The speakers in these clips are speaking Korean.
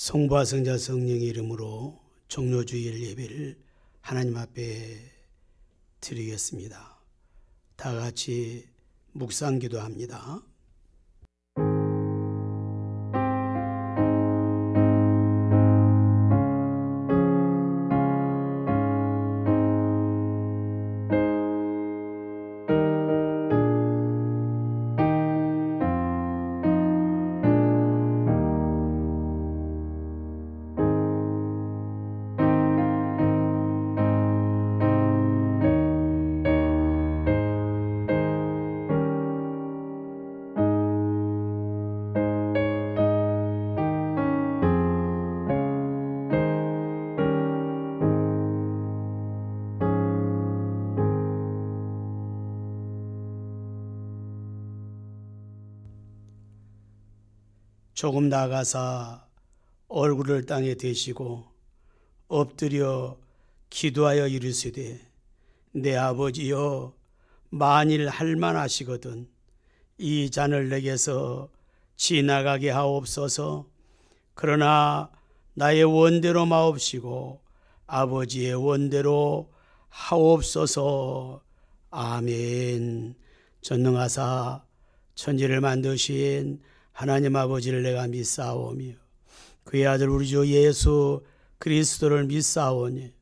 성부와 성자 성령의 이름으로 종료주일 예배를 하나님 앞에 드리겠습니다. 다 같이 묵상 기도합니다. 조금 나가사 얼굴을 땅에 대시고 엎드려 기도하여 이르시되 내 아버지여 만일 할만하시거든 이 잔을 내게서 지나가게 하옵소서. 그러나 나의 원대로 마옵시고 아버지의 원대로 하옵소서. 아멘. 전능하사 천지를 만드신 하나님 아버지를 내가 믿사오며 그의 아들 우리 주 예수 그리스도를 믿사오니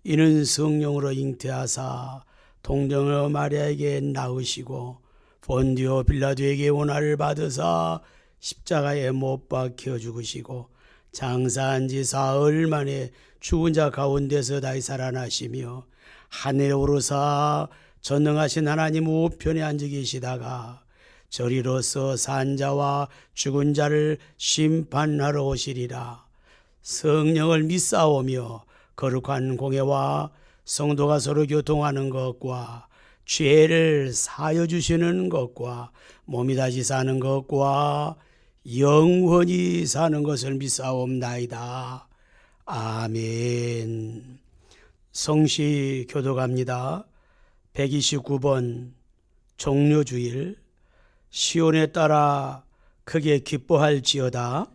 이는 성령으로 잉태하사 동정녀 마리아에게 낳으시고 본디오 빌라도에게 고난을 받으사 십자가에 못 박혀 죽으시고 장사한 지 사흘 만에 죽은 자 가운데서 다시 살아나시며 하늘에 오르사 전능하신 하나님 우편에 앉아 계시다가 저리로서 산자와 죽은 자를 심판하러 오시리라. 성령을 믿사오며 거룩한 공회와 성도가 서로 교통하는 것과 죄를 사하여 주시는 것과 몸이 다시 사는 것과 영원히 사는 것을 믿사옵나이다. 아멘. 성시 교독합니다. 129번 종료주일. 시온에 따라 크게 기뻐할지어다.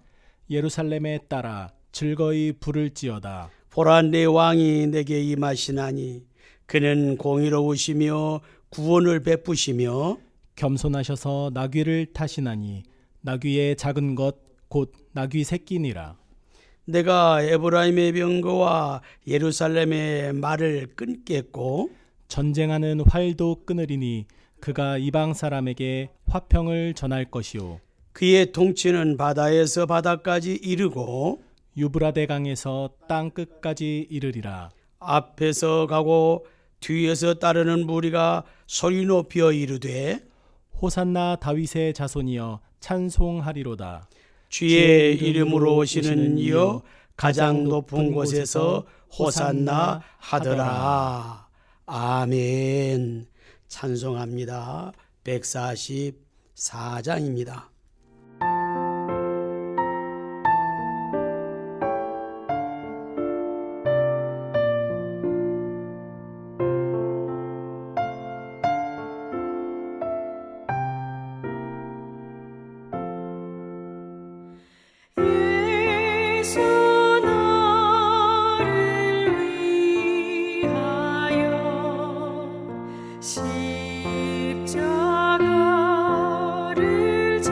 예루살렘에 따라 즐거이 부를지어다. 보라 내 왕이 내게 임하시나니 그는 공의로우시며 구원을 베푸시며 겸손하셔서 나귀를 타시나니 나귀의 작은 것 곧 나귀 새끼니라. 내가 에브라임의 병거와 예루살렘의 말을 끊겠고 전쟁하는 활도 끊으리니 그가 이방 사람에게 화평을 전할 것이요 그의 통치는 바다에서 바다까지 이르고 유브라데 강에서 땅 끝까지 이르리라. 앞에서 가고 뒤에서 따르는 무리가 소리 높여 이르되 호산나 다윗의 자손이여 찬송하리로다. 주의 이름으로 오시는 이여 가장 높은 곳에서 호산나 하더라. 아멘. 찬송합니다. 144장입니다. 십자가를 지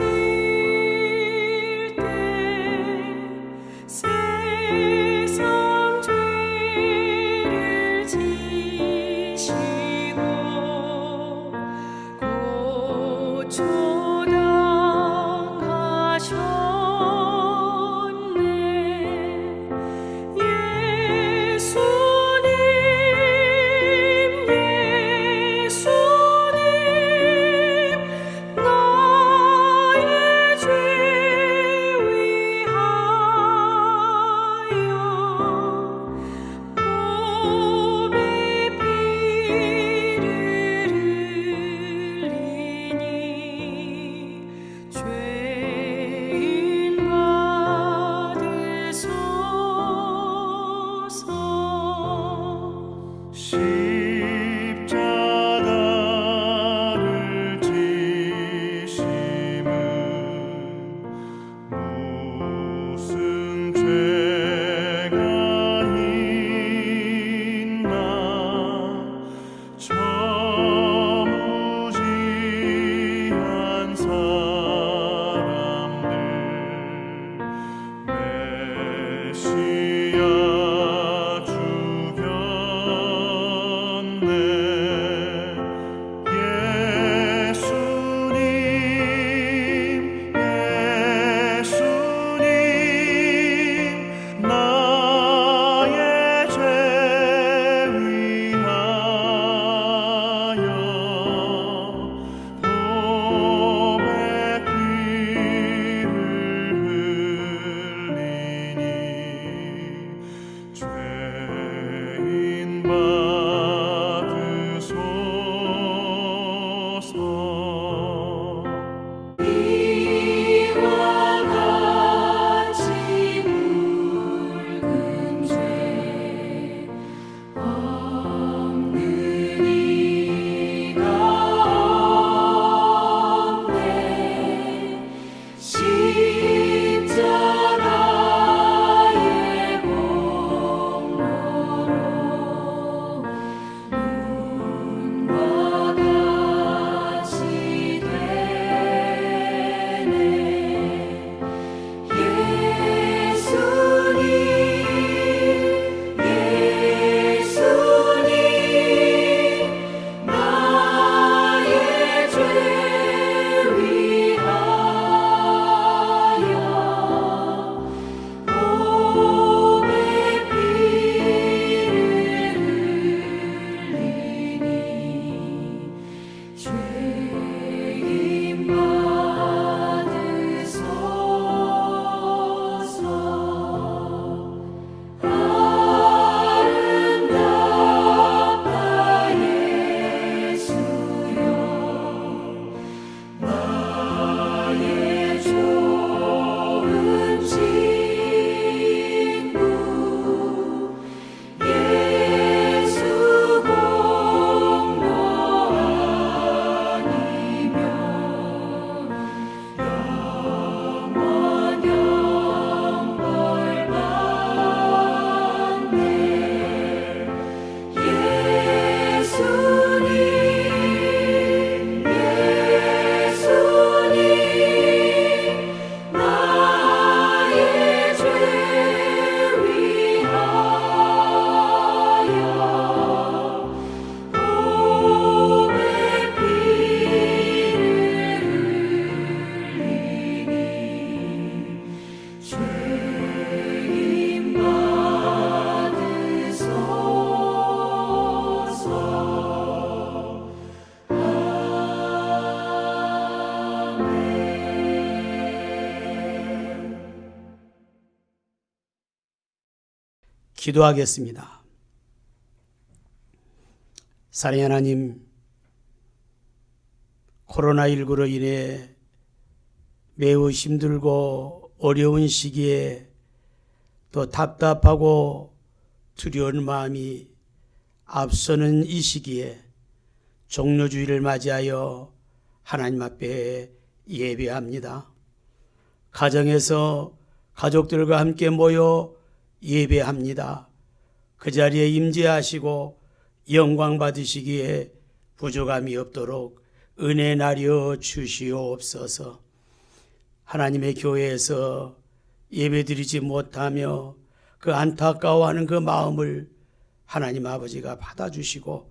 이와 같이 묽은 죄 없는 이가 없네. 십자가의 공로로 눈과 같이 되네. 예수님 나의 죄 위하여 몸에 피를 흘리니 죄임 받으소서. 아름답다 예수여 나의 좋은 친구. 예수 공로 아니면 영원형 벌 받네. 예수님 나의 죄 위하여 몸에 피를 흘리니 죄임 받으소서. 기도하겠습니다. 사랑의 하나님, 코로나19로 인해 매우 힘들고 어려운 시기에 또 답답하고 두려운 마음이 앞서는 이 시기에 종료주의를 맞이하여 하나님 앞에 예배합니다. 가정에서 가족들과 함께 모여 예배합니다. 그 자리에 임재하시고 영광 받으시기에 부족함이 없도록 은혜 나려 주시옵소서. 하나님의 교회에서 예배드리지 못하며 그 안타까워하는 그 마음을 하나님 아버지가 받아주시고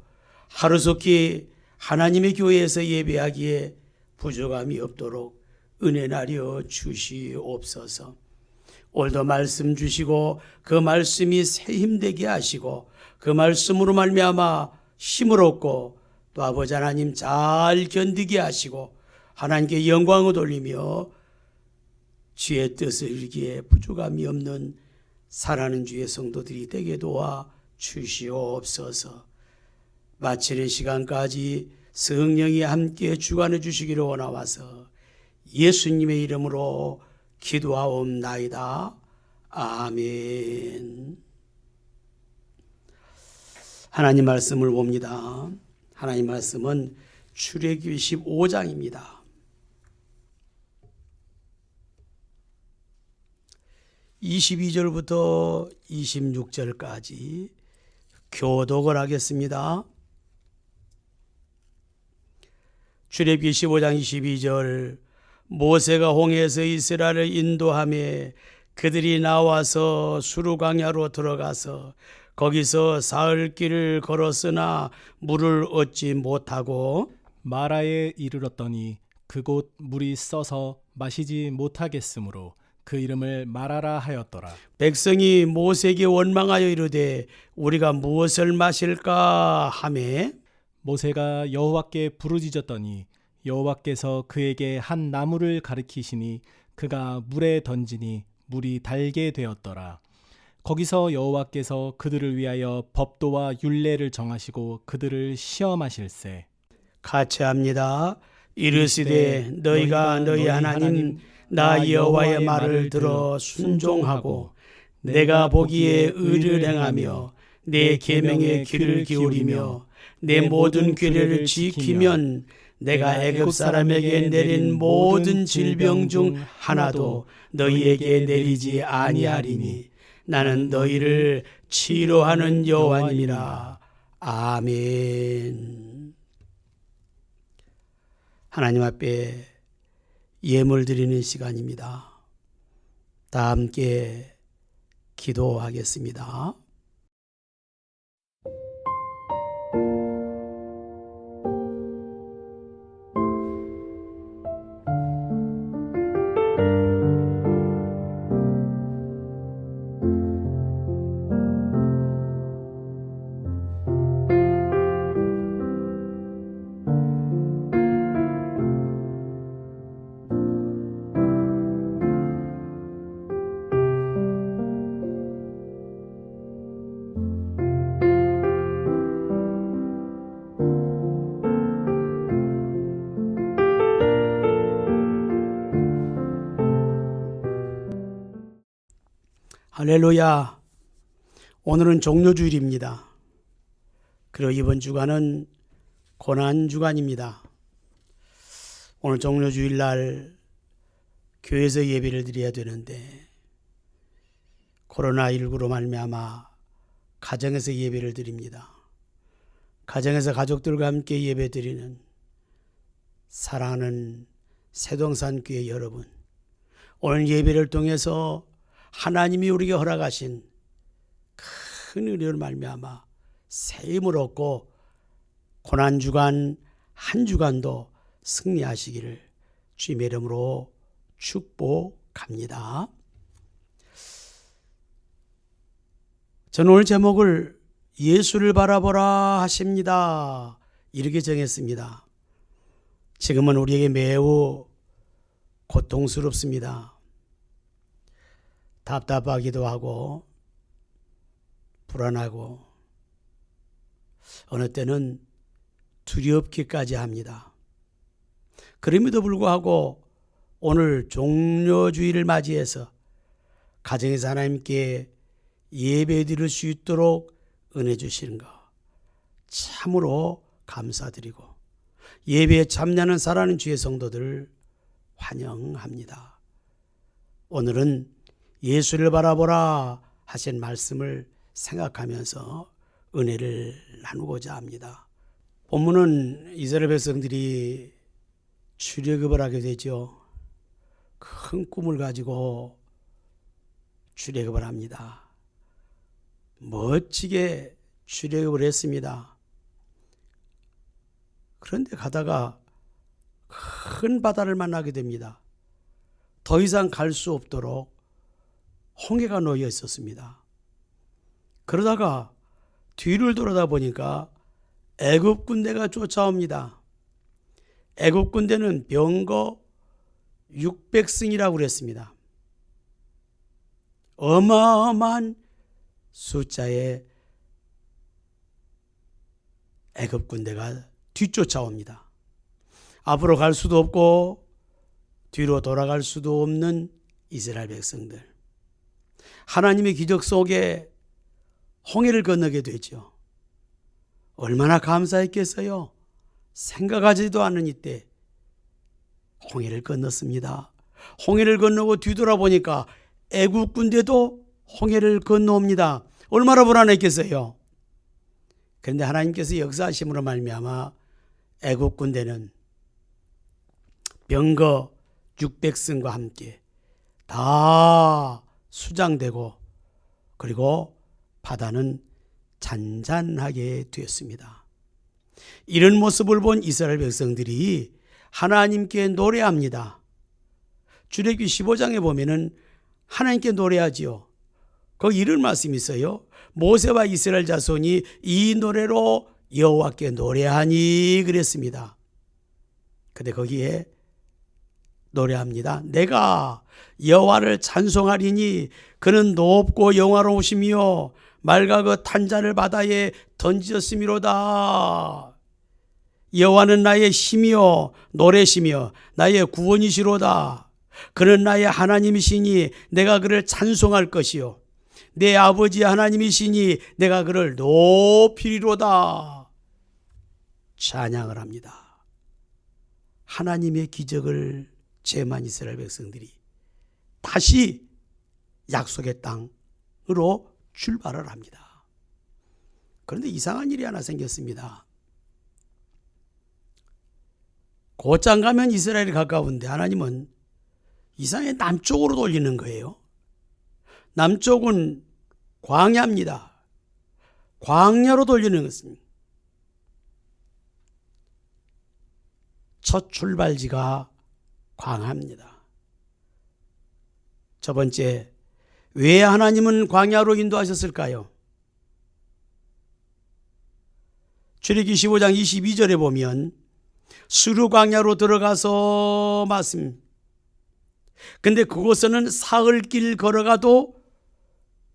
하루속히 하나님의 교회에서 예배하기에 부족함이 없도록 은혜 나려 주시옵소서. 오늘도 말씀 주시고 그 말씀이 새 힘되게 하시고 그 말씀으로 말미암아 힘을 얻고 또 아버지 하나님 잘 견디게 하시고 하나님께 영광을 돌리며 주의 뜻을 이루기에 부족함이 없는 사랑하는 주의 성도들이 되게 도와 주시옵소서. 마치는 시간까지 성령이 함께 주관해 주시기를 원하와서 예수님의 이름으로 기도하옵나이다. 아멘. 하나님 말씀을 봅니다. 하나님 말씀은 출애굽기 15장입니다. 22절부터 26절까지 교독을 하겠습니다. 출애굽기 15장 22절 모세가 홍해에서 이스라엘을 인도하며 그들이 나와서 수르광야로 들어가서 거기서 사흘 길을 걸었으나 물을 얻지 못하고 마라에 이르렀더니 그곳 물이 써서 마시지 못하겠으므로 그 이름을 마라라 하였더라. 백성이 모세에게 원망하여 이르되 우리가 무엇을 마실까 하매 모세가 여호와께 부르짖었더니 여호와께서 그에게 한 나무를 가리키시니 그가 물에 던지니 물이 달게 되었더라. 거기서 여호와께서 그들을 위하여 법도와 율례를 정하시고 그들을 시험하실세. 같이 합니다. 이르시되 너희가 너희 하나님 나 여호와의 말을 들어 순종하고 내가 보기에 의를 행하며 내 계명에 귀를 기울이며 내 모든 규례를 지키면 내가 애굽 사람에게 내린 모든 질병 중 하나도 너희에게 내리지 아니하리니 나는 너희를 치료하는 여호와니라. 아멘. 하나님 앞에 예물 드리는 시간입니다. 다 함께 기도하겠습니다. 할렐루야. 오늘은 종료주일입니다. 그리고 이번 주간은 고난주간입니다. 오늘 종료주일날 교회에서 예배를 드려야 되는데 코로나19로 말미암아 가정에서 예배를 드립니다. 가정에서 가족들과 함께 예배 드리는 사랑하는 새동산 교회 여러분, 오늘 예배를 통해서 하나님이 우리에게 허락하신 큰 은혜로 말미암아 새 힘을 얻고 고난주간 한 주간도 승리하시기를 주님의 이름으로 축복합니다. 저는 오늘 제목을 예수를 바라보라 하십니다. 이렇게 정했습니다. 지금은 우리에게 매우 고통스럽습니다. 답답하기도 하고 불안하고 어느 때는 두렵기까지 합니다. 그럼에도 불구하고 오늘 종료주일을 맞이해서 가정에서 하나님께 예배 드릴 수 있도록 은혜 주시는 것 참으로 감사드리고 예배에 참여하는 사랑하는 주의 성도들 환영합니다. 오늘은 예수를 바라보라 하신 말씀을 생각하면서 은혜를 나누고자 합니다. 본문은 이스라엘 백성들이 출애굽을 하게 되죠. 큰 꿈을 가지고 출애굽을 합니다. 멋지게 출애굽을 했습니다. 그런데 가다가 큰 바다를 만나게 됩니다. 더 이상 갈 수 없도록 홍해가 놓여 있었습니다. 그러다가 뒤를 돌아다 보니까 애굽 군대가 쫓아옵니다. 애굽 군대는 병거 600승이라고 그랬습니다. 어마어마한 숫자의 애굽 군대가 뒤쫓아옵니다. 앞으로 갈 수도 없고 뒤로 돌아갈 수도 없는 이스라엘 백성들. 하나님의 기적 속에 홍해를 건너게 되죠. 얼마나 감사했겠어요. 생각하지도 않은 이때 홍해를 건넜습니다. 홍해를 건너고 뒤돌아보니까 애굽 군대도 홍해를 건너옵니다. 얼마나 불안했겠어요. 그런데 하나님께서 역사하심으로 말미암아 애굽 군대는 병거 600승과 함께 다 수장되고 그리고 바다는 잔잔하게 되었습니다. 이런 모습을 본 이스라엘 백성들이 하나님께 노래합니다. 출애굽기 15장에 보면은 하나님께 노래하지요. 거기 이런 말씀이 있어요. 모세와 이스라엘 자손이 이 노래로 여호와께 노래하니 그랬습니다. 근데 거기에 노래합니다. 내가 여호와를 찬송하리니 그는 높고 영화로우시며 맑아 그 탄자를 바다에 던지셨음이로다. 여호와는 나의 힘이요 노래시며 나의 구원이시로다. 그는 나의 하나님이시니 내가 그를 찬송할 것이요 내 아버지 하나님이시니 내가 그를 높이리로다. 찬양을 합니다. 하나님의 기적을 제만 이스라엘 백성들이 다시 약속의 땅으로 출발을 합니다. 그런데 이상한 일이 하나 생겼습니다. 곧장 가면 이스라엘이 가까운데 하나님은 이상하게 남쪽으로 돌리는 거예요. 남쪽은 광야입니다. 광야로 돌리는 것은 첫 출발지가 광야입니다. 첫 번째, 왜 하나님은 광야로 인도하셨을까요? 출애굽기 15장 22절에 보면 수르 광야로 들어가서 맞습니다. 근데 그곳에는 사흘길 걸어가도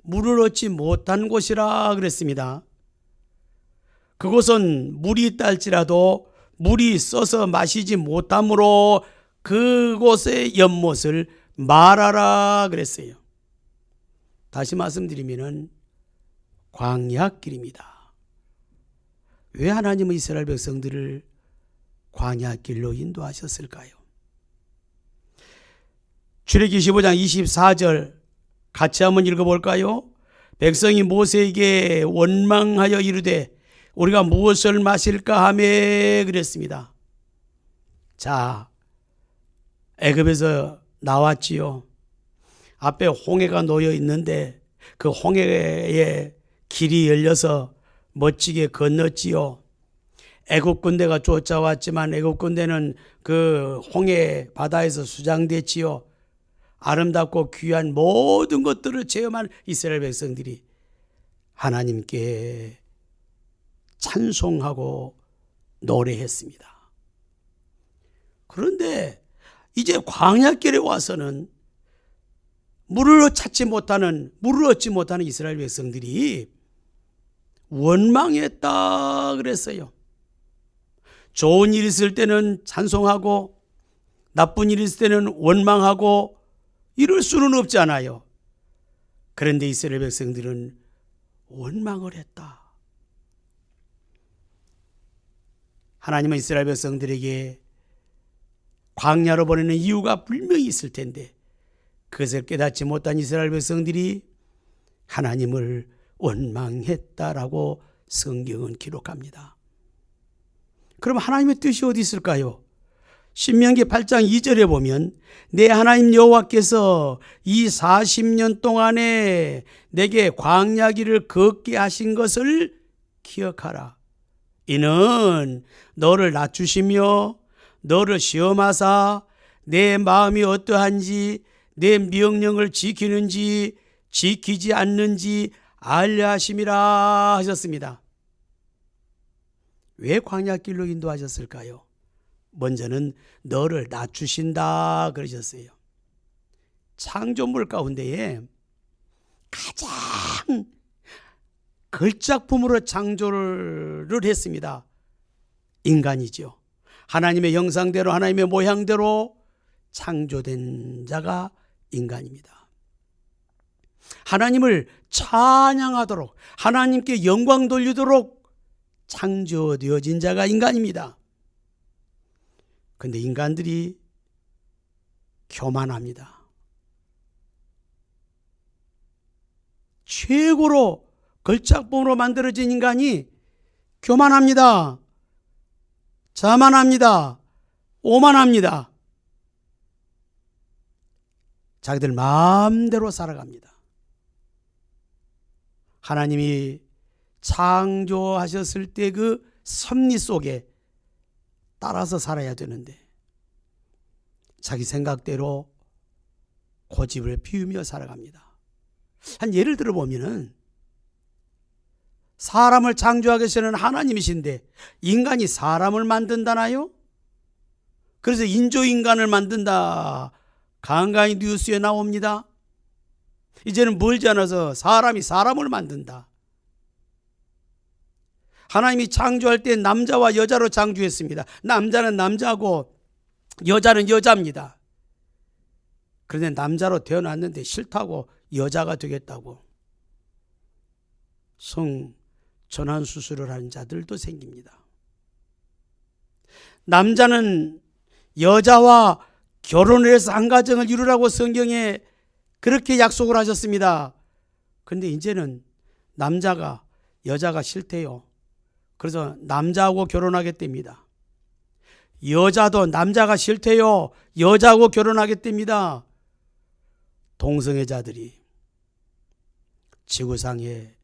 물을 얻지 못한 곳이라 그랬습니다. 그곳은 물이 있달지라도 물이 써서 마시지 못하므로 그곳의 연못을 마라라 그랬어요. 다시 말씀드리면 광야길입니다. 왜 하나님은 이스라엘 백성들을 광야길로 인도하셨을까요? 출애굽기 15장 24절 같이 한번 읽어볼까요? 백성이 모세에게 원망하여 이르되 우리가 무엇을 마실까 하며 그랬습니다. 자, 애굽에서 나왔지요. 앞에 홍해가 놓여 있는데 그 홍해의 길이 열려서 멋지게 건넜지요. 애굽 군대가 쫓아왔지만 애굽 군대는 그 홍해 바다에서 수장됐지요. 아름답고 귀한 모든 것들을 체험한 이스라엘 백성들이 하나님께 찬송하고 노래했습니다. 그런데 이제 광야길에 와서는 물을 얻지 못하는 이스라엘 백성들이 원망했다 그랬어요. 좋은 일 있을 때는 찬송하고 나쁜 일 있을 때는 원망하고 이럴 수는 없잖아요. 그런데 이스라엘 백성들은 원망을 했다. 하나님은 이스라엘 백성들에게 광야로 보내는 이유가 분명히 있을 텐데 그것을 깨닫지 못한 이스라엘 백성들이 하나님을 원망했다라고 성경은 기록합니다. 그럼 하나님의 뜻이 어디 있을까요? 신명기 8장 2절에 보면 내 하나님 여호와께서 이 40년 동안에 내게 광야길을 걷게 하신 것을 기억하라. 이는 너를 낮추시며 너를 시험하사 내 마음이 어떠한지 내 명령을 지키는지 지키지 않는지 알려 하심이라 하셨습니다. 왜 광야길로 인도하셨을까요? 먼저는 너를 낮추신다 그러셨어요. 창조물 가운데에 가장 걸작품으로 창조를 했습니다. 인간이죠. 하나님의 형상대로 하나님의 모양대로 창조된 자가 인간입니다. 하나님을 찬양하도록 하나님께 영광 돌리도록 창조되어진 자가 인간입니다. 그런데 인간들이 교만합니다. 최고로 걸작품으로 만들어진 인간이 교만합니다. 자만합니다. 오만합니다. 자기들 마음대로 살아갑니다. 하나님이 창조하셨을 때 그 섭리 속에 따라서 살아야 되는데 자기 생각대로 고집을 피우며 살아갑니다. 한 예를 들어보면은 사람을 창조하기 전에는 하나님이신데 인간이 사람을 만든다나요? 그래서 인조인간을 만든다. 간간히 뉴스에 나옵니다. 이제는 멀지 않아서 사람이 사람을 만든다. 하나님이 창조할 때 남자와 여자로 창조했습니다. 남자는 남자고 여자는 여자입니다. 그런데 남자로 태어났는데 싫다고 여자가 되겠다고 성 전환 수술을 하는 자들도 생깁니다. 남자는 여자와 결혼을 해서 한 가정을 이루라고 성경에 그렇게 약속을 하셨습니다. 그런데 이제는 남자가 여자가 싫대요. 그래서 남자하고 결혼하겠답니다. 여자도 남자가 싫대요. 여자하고 결혼하겠답니다. 동성애자들이 지구상의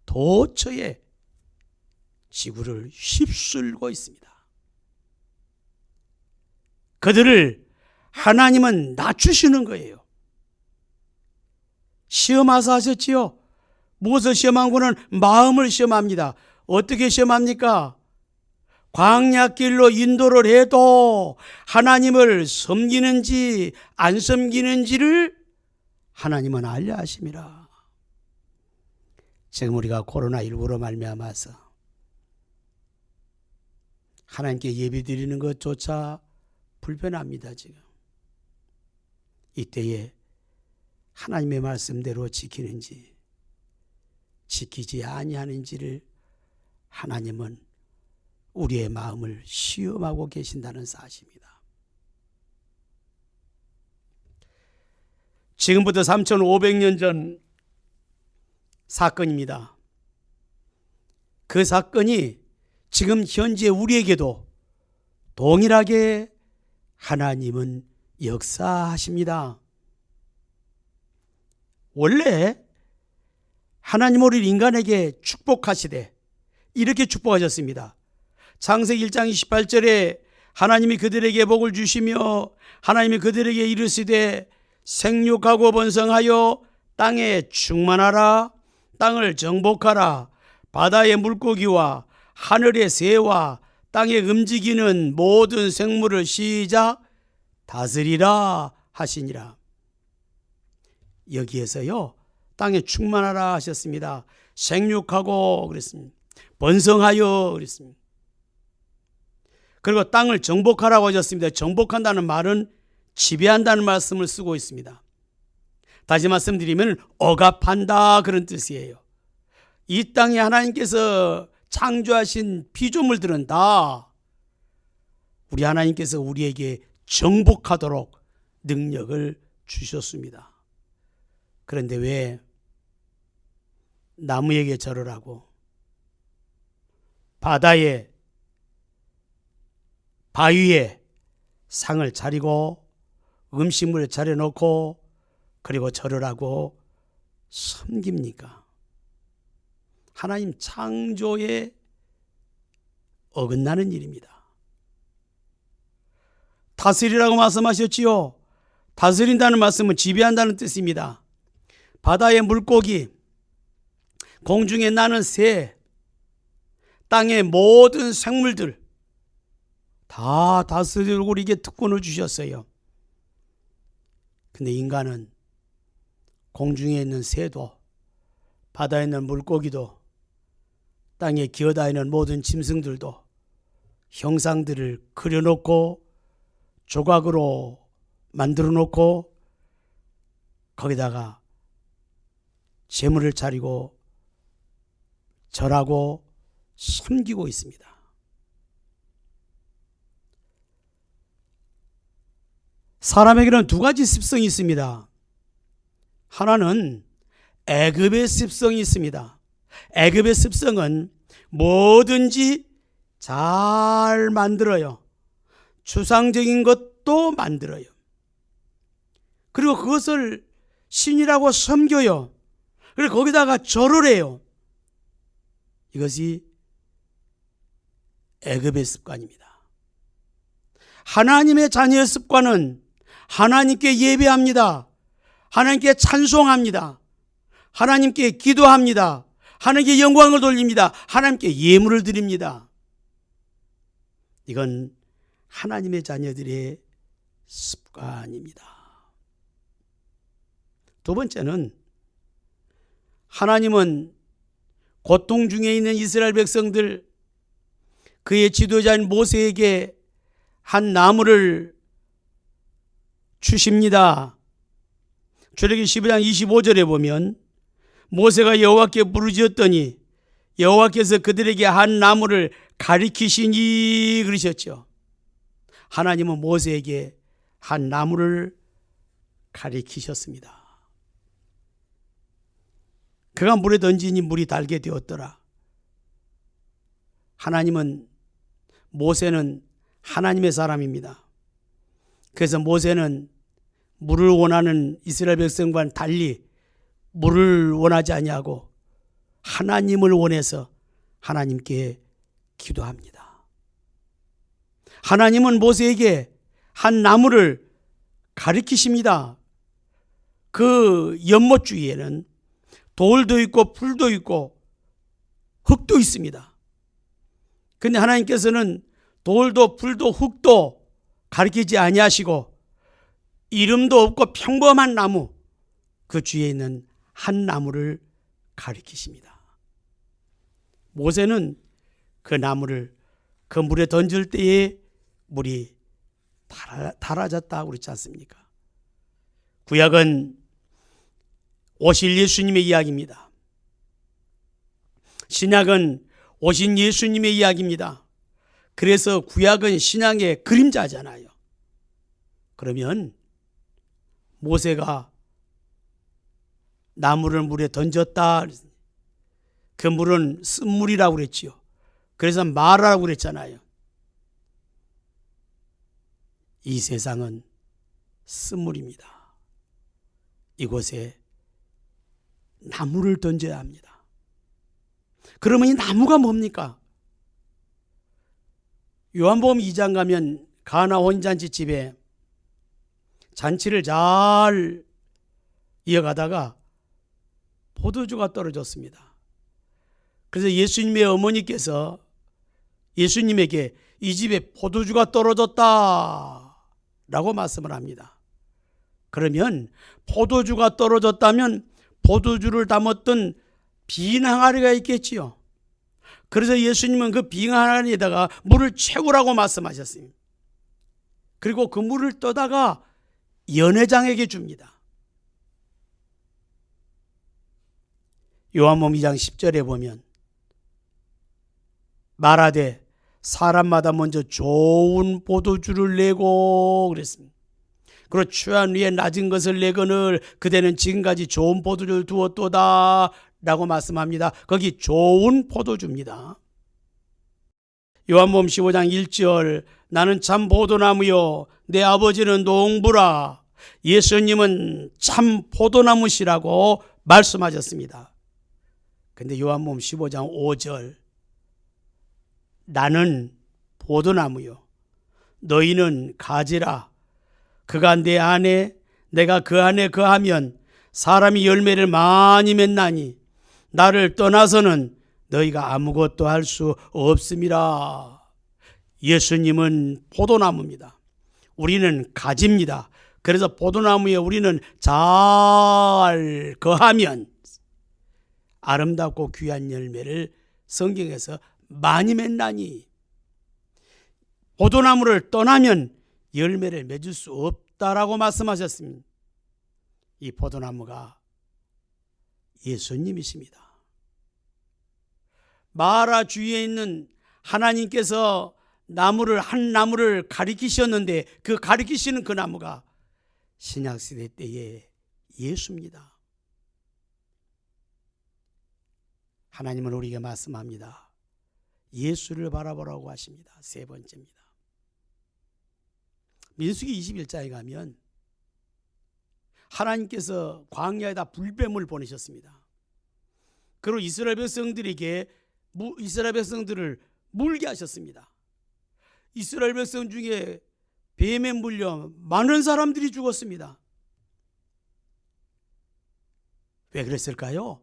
도처에 지구를 휩쓸고 있습니다. 그들을 하나님은 낮추시는 거예요. 시험하사 하셨지요. 무엇을 시험한 거는 마음을 시험합니다. 어떻게 시험합니까? 광야길로 인도를 해도 하나님을 섬기는지 안 섬기는지를 하나님은 알려 하심이라. 지금 우리가 코로나19로 말미암아서 하나님께 예배드리는 것조차 불편합니다. 지금 이때에 하나님의 말씀대로 지키는지 지키지 아니하는지를 하나님은 우리의 마음을 시험하고 계신다는 사실입니다. 지금부터 3,500년 전 사건입니다. 그 사건이 지금 현재 우리에게도 동일하게 하나님은 역사하십니다. 원래 하나님 우리 인간에게 축복하시되 이렇게 축복하셨습니다. 창세기 1장 28절에 하나님이 그들에게 복을 주시며 하나님이 그들에게 이르시되 생육하고 번성하여 땅에 충만하라, 땅을 정복하라, 바다의 물고기와 하늘의 새와 땅에 움직이는 모든 생물을 시작 다스리라 하시니라. 여기에서요 땅에 충만하라 하셨습니다. 생육하고 그랬습니다. 번성하여 그랬습니다. 그리고 땅을 정복하라고 하셨습니다. 정복한다는 말은 지배한다는 말씀을 쓰고 있습니다. 다시 말씀드리면 억압한다 그런 뜻이에요. 이 땅에 하나님께서 창조하신 피조물들은 다 우리 하나님께서 우리에게 정복하도록 능력을 주셨습니다. 그런데 왜 나무에게 절하라고 바다에 바위에 상을 차리고 음식물을 차려놓고 그리고 절하라고 섬깁니까? 하나님 창조에 어긋나는 일입니다. 다스리라고 말씀하셨지요. 다스린다는 말씀은 지배한다는 뜻입니다. 바다의 물고기, 공중에 나는 새, 땅의 모든 생물들 다 다스리고 우리에게 특권을 주셨어요. 근데 인간은 공중에 있는 새도 바다에 있는 물고기도 땅에 기어다니는 모든 짐승들도 형상들을 그려놓고 조각으로 만들어 놓고 거기다가 제물을 차리고 절하고 섬기고 있습니다. 사람에게는 두 가지 습성이 있습니다. 하나는 애굽의 습성이 있습니다. 애굽의 습성은 뭐든지 잘 만들어요. 추상적인 것도 만들어요. 그리고 그것을 신이라고 섬겨요. 그리고 거기다가 절을 해요. 이것이 애굽의 습관입니다. 하나님의 자녀의 습관은 하나님께 예배합니다. 하나님께 찬송합니다. 하나님께 기도합니다. 하나님께 영광을 돌립니다. 하나님께 예물을 드립니다. 이건 하나님의 자녀들의 습관입니다. 두 번째는 하나님은 고통 중에 있는 이스라엘 백성들, 그의 지도자인 모세에게 한 나무를 주십니다. 출애굽기 12장 25절에 보면 모세가 여호와께 부르짖었더니 여호와께서 그들에게 한 나무를 가리키시니 그러셨죠. 하나님은 모세에게 한 나무를 가리키셨습니다. 그가 물에 던지니 물이 달게 되었더라. 모세는 하나님의 사람입니다. 그래서 모세는 물을 원하는 이스라엘 백성과는 달리 물을 원하지 아니하고 하나님을 원해서 하나님께 기도합니다. 하나님은 모세에게 한 나무를 가리키십니다. 그 연못 주위에는 돌도 있고 풀도 있고 흙도 있습니다. 그런데 하나님께서는 돌도 풀도 흙도 가리키지 아니하시고 이름도 없고 평범한 나무, 그 주위에 있는 한 나무를 가리키십니다. 모세는 그 나무를 그 물에 던질 때에 물이 달아졌다고 그렇지 않습니까? 구약은 오실 예수님의 이야기입니다. 신약은 오신 예수님의 이야기입니다. 그래서 구약은 신약의 그림자잖아요. 그러면 모세가 나무를 물에 던졌다. 그 물은 쓴물이라고 그랬지요. 그래서 마라라고 그랬잖아요. 이 세상은 쓴물입니다. 이곳에 나무를 던져야 합니다. 그러면 이 나무가 뭡니까? 요한복음 2장 가면 가나 혼인잔치 집에 잔치를 잘 이어가다가 포도주가 떨어졌습니다. 그래서 예수님의 어머니께서 예수님에게 이 집에 포도주가 떨어졌다 라고 말씀을 합니다. 그러면 포도주가 떨어졌다면 포도주를 담았던 빈 항아리가 있겠지요. 그래서 예수님은 그 빈 항아리에다가 물을 채우라고 말씀하셨습니다. 그리고 그 물을 떠다가 연회장에게 줍니다. 요한복음 2장 10절에 보면 말하되 사람마다 먼저 좋은 포도주를 내고 그랬습니다. 그리고 취한 위에 낮은 것을 내거늘 그대는 지금까지 좋은 포도주를 두었도다 라고 말씀합니다. 거기 좋은 포도주입니다. 요한복음 15장 1절 나는 참 포도나무요 내 아버지는 농부라. 예수님은 참 포도나무시라고 말씀하셨습니다. 근데 요한복음 15장 5절 나는 포도나무요 너희는 가지라. 그가 내 안에 내가 그 안에 거하면 사람이 열매를 많이 맺나니 나를 떠나서는 너희가 아무것도 할 수 없음이라. 예수님은 포도나무입니다. 우리는 가지입니다. 그래서 포도나무에 우리는 잘 거하면 아름답고 귀한 열매를 성경에서 많이 맺나니 포도나무를 떠나면 열매를 맺을 수 없다라고 말씀하셨습니다. 이 포도나무가 예수님이십니다. 마라 주위에 있는 하나님께서 한 나무를 가리키셨는데 그 가리키시는 그 나무가 신약시대 때의 예수입니다. 하나님은 우리에게 말씀합니다. 예수를 바라보라고 하십니다. 세 번째입니다. 민수기 21장에 가면 하나님께서 광야에다 불뱀을 보내셨습니다. 그리고 이스라엘 백성들을 물게 하셨습니다. 이스라엘 백성 중에 뱀에 물려 많은 사람들이 죽었습니다. 왜 그랬을까요?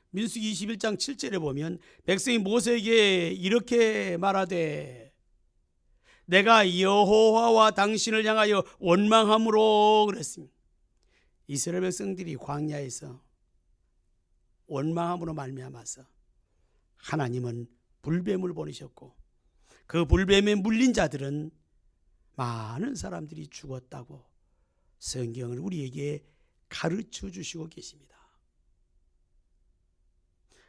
민수기 21장 7절에 보면 백성이 모세에게 이렇게 말하되 내가 여호와와 당신을 향하여 원망함으로 그랬습니다. 이스라엘 백성들이 광야에서 원망함으로 말미암아서 하나님은 불뱀을 보내셨고 그 불뱀에 물린 자들은 많은 사람들이 죽었다고 성경을 우리에게 가르쳐 주시고 계십니다.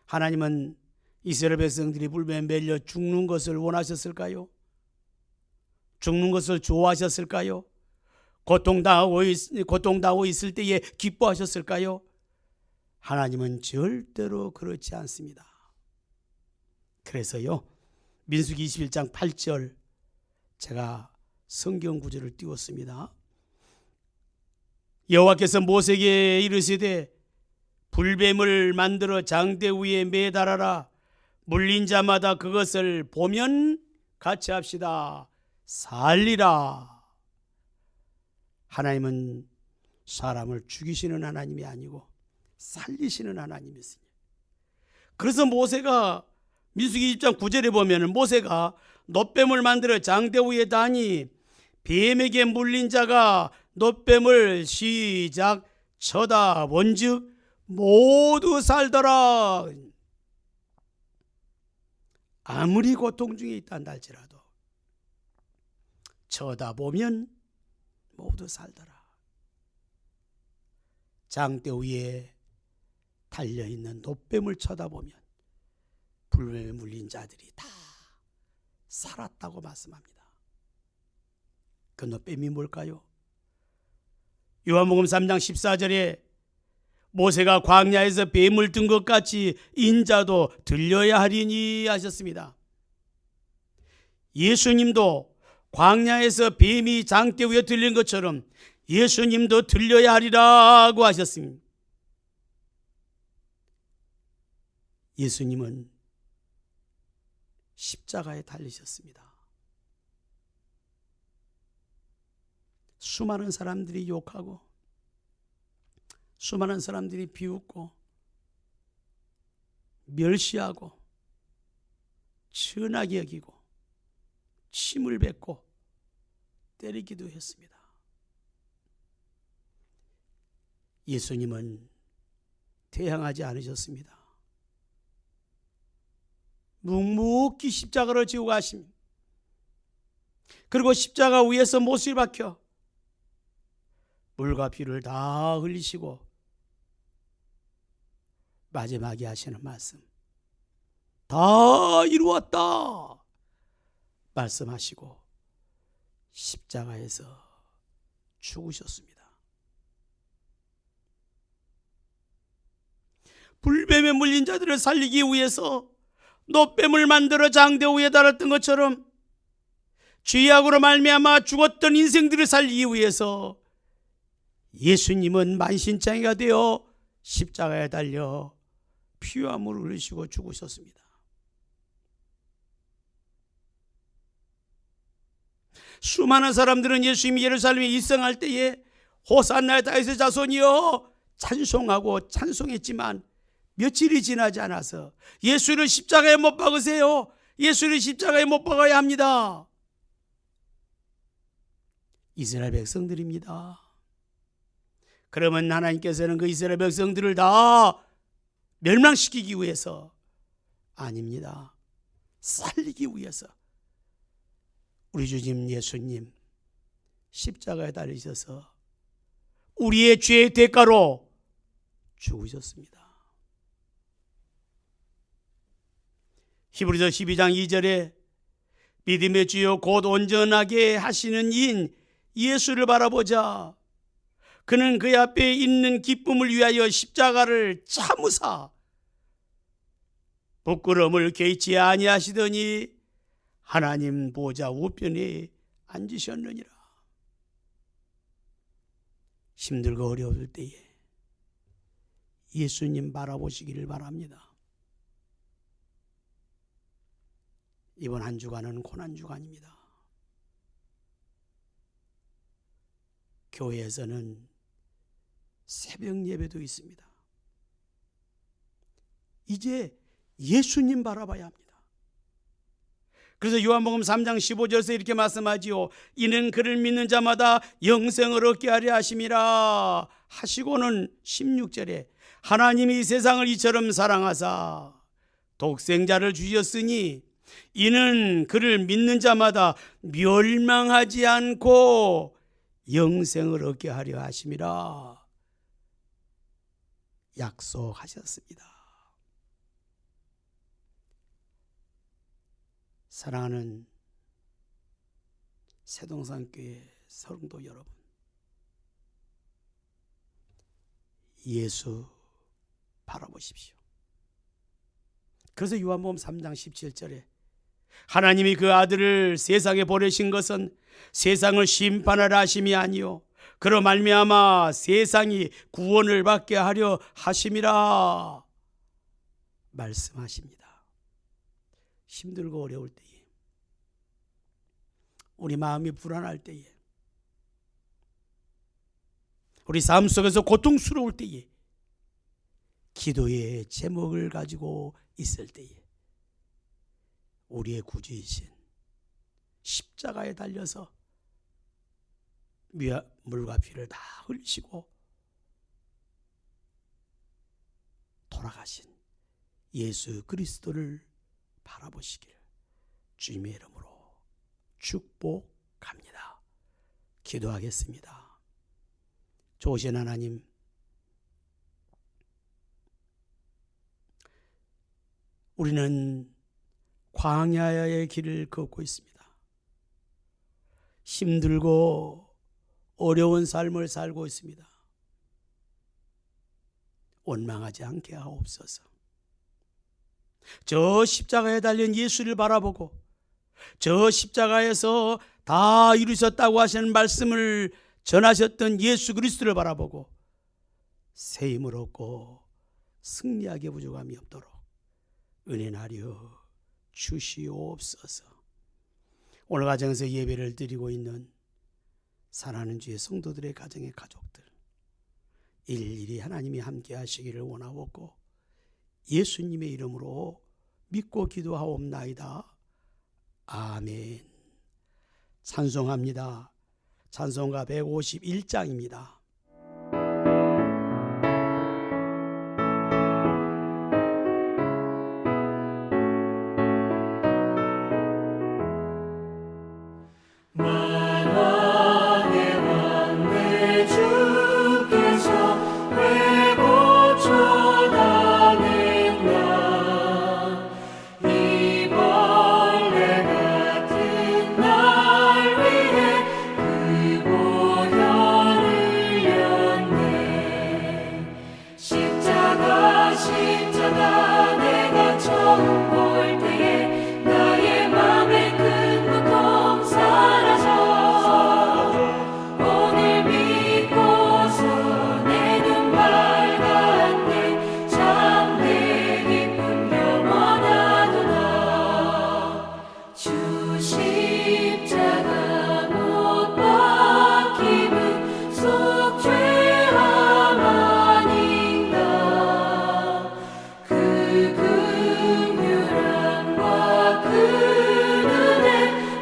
하나님은 이스라엘 백성들이 불뱀에 매려 죽는 것을 원하셨을까요? 죽는 것을 좋아하셨을까요? 고통당하고 있을 때에 기뻐하셨을까요? 하나님은 절대로 그렇지 않습니다. 그래서요, 민수기 21장 8절 제가 성경 구절을 띄웠습니다. 여호와께서 모세에게 이르시되 불뱀을 만들어 장대 위에 매달아라. 물린 자마다 그것을 보면 같이 합시다. 살리라. 하나님은 사람을 죽이시는 하나님이 아니고 살리시는 하나님이시니. 그래서 모세가 민수기 20장 9절에 보면 모세가 놋뱀을 만들어 장대 위에 다니 뱀에게 물린 자가 놋뱀을 시작 쳐다본즉 모두 살더라. 아무리 고통 중에 있다는 할지라도 쳐다보면 모두 살더라. 장대 위에 달려있는 놋뱀을 쳐다보면 불뱀에 물린 자들이 다 살았다고 말씀합니다. 그 놋뱀이 뭘까요? 요한복음 3장 14절에 모세가 광야에서 뱀을 든 것 같이 인자도 들려야 하리니 하셨습니다. 예수님도 광야에서 뱀이 장대 위에 들린 것처럼 예수님도 들려야 하리라고 하셨습니다. 예수님은 십자가에 달리셨습니다. 수많은 사람들이 욕하고 수많은 사람들이 비웃고 멸시하고 천하게 여기고 침을 뱉고 때리기도 했습니다. 예수님은 태양하지 않으셨습니다. 묵묵히 십자가를 지고 가십니다. 그리고 십자가 위에서 못을 박혀 물과 피를 다 흘리시고 마지막에 하시는 말씀, 다 이루었다 말씀하시고 십자가에서 죽으셨습니다. 불뱀에 물린 자들을 살리기 위해서 놋뱀을 만들어 장대 위에 달았던 것처럼 죄악으로 말미암아 죽었던 인생들을 살리기 위해서 예수님은 만신창이가 되어 십자가에 달려 피와 물을 흘리시고 죽으셨습니다. 수많은 사람들은 예수님이 예루살렘에 입성할 때에 호산나 다윗의 자손이여 찬송하고 찬송했지만 며칠이 지나지 않아서 예수를 십자가에 못 박으세요. 예수를 십자가에 못 박아야 합니다. 이스라엘 백성들입니다. 그러면 하나님께서는 그 이스라엘 백성들을 다 멸망시키기 위해서 아닙니다. 살리기 위해서 우리 주님 예수님 십자가에 달리셔서 우리의 죄의 대가로 죽으셨습니다. 히브리서 12장 2절에 믿음의 주요 곧 온전하게 하시는 이인 예수를 바라보자. 그는 그의 앞에 있는 기쁨을 위하여 십자가를 참으사 부끄러움을 개의치 아니하시더니 하나님 보좌 우편에 앉으셨느니라. 힘들고 어려울 때에 예수님 바라보시기를 바랍니다. 이번 한 주간은 고난 주간입니다. 교회에서는 새벽 예배도 있습니다. 이제 예수님 바라봐야 합니다. 그래서 요한복음 3장 15절에서 이렇게 말씀하지요. 이는 그를 믿는 자마다 영생을 얻게 하려 하심이라 하시고는 16절에 하나님이 세상을 이처럼 사랑하사 독생자를 주셨으니 이는 그를 믿는 자마다 멸망하지 않고 영생을 얻게 하려 하심이라 약속하셨습니다. 사랑하는 새동산교회 성도 여러분, 예수 바라보십시오. 그래서 요한복음 3장 17절에 하나님이 그 아들을 세상에 보내신 것은 세상을 심판하려 하심이 아니요 그로 말미암아 세상이 구원을 받게 하려 하심이라 말씀하십니다. 힘들고 어려울 때에, 우리 마음이 불안할 때에, 우리 삶 속에서 고통스러울 때에, 기도의 제목을 가지고 있을 때에 우리의 구주이신 십자가에 달려서 물과 피를 다 흘리시고 돌아가신 예수 그리스도를 바라보시길 주님의 이름으로 축복합니다. 기도하겠습니다. 좋으신 하나님, 우리는 광야의 길을 걷고 있습니다. 힘들고 어려운 삶을 살고 있습니다. 원망하지 않게 하옵소서. 저 십자가에 달린 예수를 바라보고 저 십자가에서 다 이루셨다고 하시는 말씀을 전하셨던 예수 그리스도를 바라보고 새 힘을 얻고 승리하게 부족함이 없도록 은혜하려 주시옵소서. 오늘 가정에서 예배를 드리고 있는 사랑하는 주의 성도들의 가정의 가족들, 일일이 하나님이 함께 하시기를 원하옵고 예수님의 이름으로 믿고 기도하옵나이다. 아멘. 찬송합니다. 찬송가 151장입니다. 만왕의 왕 내 주께서 왜 고쳐다닌가. 이 벌레 같은 날 위해 그 보혈을 흘렸네. 십자가 내가 처음 볼 때에 나의 맘에 큰 고통 사라져. 오늘 믿고서 내 눈 밝았네. 참내 기쁨 영원하도다. 주 십자가 못 박힘은 속죄함 아닌가. 그 긍휼함과 그 은혜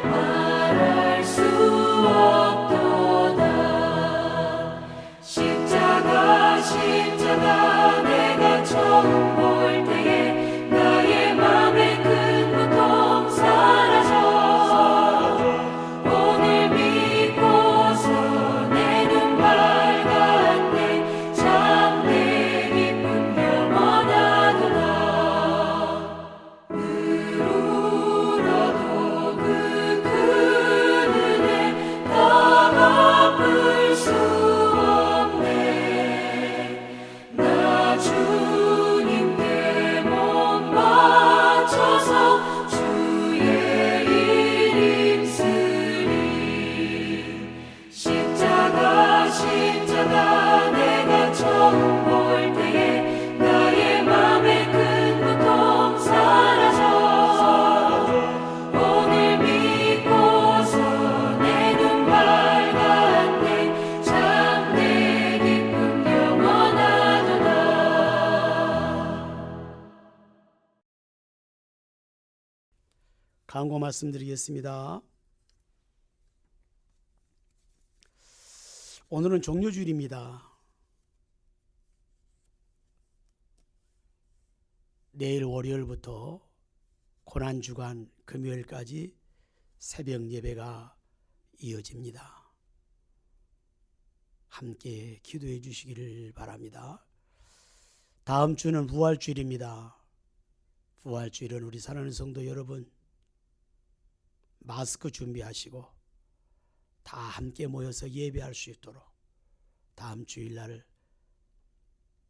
말할 수 없도다. 십자가 내가 처음 볼 때에 나의 맘에 큰 고통 사라져. 오늘 믿고서 내 눈 밝았네. 참내 기쁨 영원하도다. 울어도 그 큰 은혜 다 갚을 수 없네. 나 주님께 몸 바쳐서 주의 일 힘쓰리. 십자가 내가 처음 볼 때에 나의 맘에 큰 고통 사라져. 오늘 믿고서 내 눈 밝았네. 참내 기쁨 영원하도다. 강고 말씀드리겠습니다. 오늘은 종료주일입니다. 내일 월요일부터 고난주간 금요일까지 새벽 예배가 이어집니다. 함께 기도해 주시기를 바랍니다. 다음 주는 부활주일입니다. 부활주일은 우리 사랑하는 성도 여러분 마스크 준비하시고 다 함께 모여서 예배할 수 있도록 다음 주일날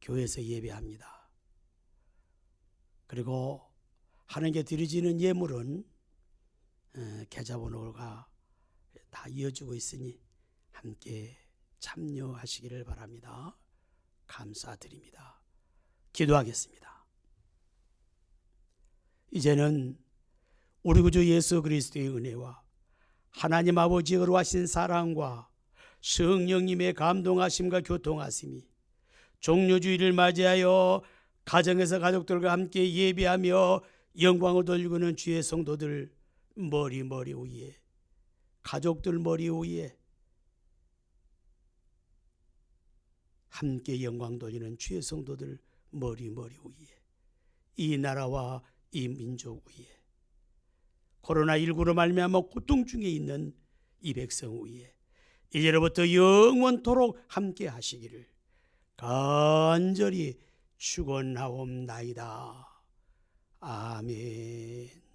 교회에서 예배합니다. 그리고 하나님께 드려지는 예물은 계좌번호가 다 이어지고 있으니 함께 참여하시기를 바랍니다. 감사드립니다. 기도하겠습니다. 이제는 우리 구주 예수 그리스도의 은혜와 하나님 아버지의 거룩하신 사랑과 성령님의 감동하심과 교통하심이 종료주의를 맞이하여 가정에서 가족들과 함께 예배하며 영광을 돌리고는 주의 성도들 머리 위에 가족들 머리 위에 함께 영광 돌리는 주의 성도들 머리 위에 이 나라와 이 민족 위에 코로나19로 말미암아 고통 중에 있는 이 백성 위에 이제로부터 영원토록 함께 하시기를 간절히 축원하옵나이다. 아멘.